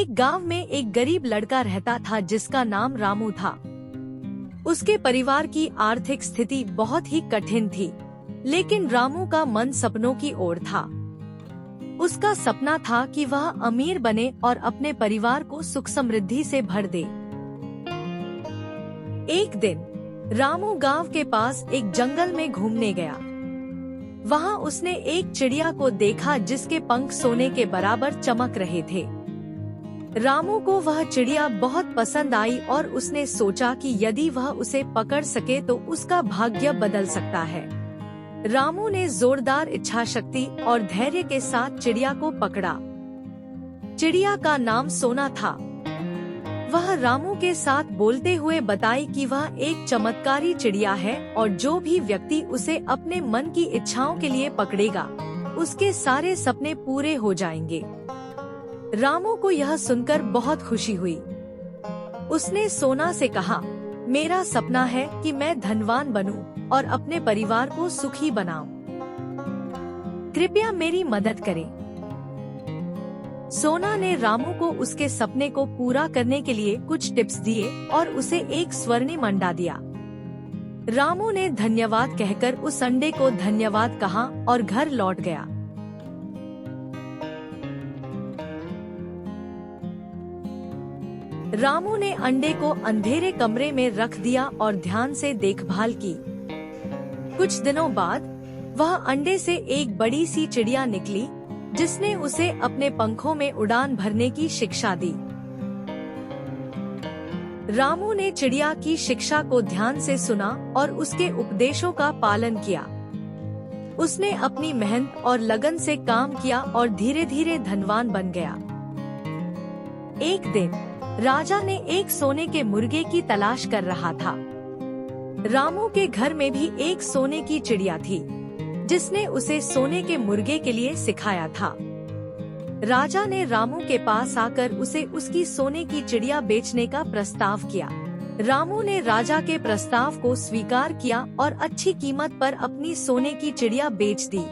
एक गांव में एक गरीब लड़का रहता था जिसका नाम रामू था। उसके परिवार की आर्थिक स्थिति बहुत ही कठिन थी, लेकिन रामू का मन सपनों की ओर था। उसका सपना था कि वह अमीर बने और अपने परिवार को सुख समृद्धि से भर दे। एक दिन रामू गांव के पास एक जंगल में घूमने गया। वहां उसने एक चिड़िया को देखा जिसके पंख सोने के बराबर चमक रहे थे। रामू को वह चिड़िया बहुत पसंद आई और उसने सोचा कि यदि वह उसे पकड़ सके तो उसका भाग्य बदल सकता है। रामू ने जोरदार इच्छा शक्ति और धैर्य के साथ चिड़िया को पकड़ा। चिड़िया का नाम सोना था। वह रामू के साथ बोलते हुए बताई कि वह एक चमत्कारी चिड़िया है और जो भी व्यक्ति उसे अपने मन की इच्छाओं के लिए पकड़ेगा, उसके सारे सपने पूरे हो जाएंगे। रामू को यह सुनकर बहुत खुशी हुई। उसने सोना से कहा, मेरा सपना है कि मैं धनवान बनूं और अपने परिवार को सुखी बनाऊं। कृपया मेरी मदद करें। सोना ने रामू को उसके सपने को पूरा करने के लिए कुछ टिप्स दिए और उसे एक स्वर्णिम अंडा दिया। रामू ने धन्यवाद कहकर उस अंडे को धन्यवाद कहा और घर लौट गया। रामू ने अंडे को अंधेरे कमरे में रख दिया और ध्यान से देखभाल की। कुछ दिनों बाद वह अंडे से एक बड़ी सी चिड़िया निकली, जिसने उसे अपने पंखों में उड़ान भरने की शिक्षा दी। रामू ने चिड़िया की शिक्षा को ध्यान से सुना और उसके उपदेशों का पालन किया। उसने अपनी मेहनत और लगन से काम किया और धीरे धीरे धनवान बन गया। एक दिन राजा ने एक सोने के मुर्गे की तलाश कर रहा था। रामू के घर में भी एक सोने की चिड़िया थी, जिसने उसे सोने के मुर्गे के लिए सिखाया था। राजा ने रामू के पास आकर उसे उसकी सोने की चिड़िया बेचने का प्रस्ताव किया। रामू ने राजा के प्रस्ताव को स्वीकार किया और अच्छी कीमत पर अपनी सोने की चिड़िया बेच दी।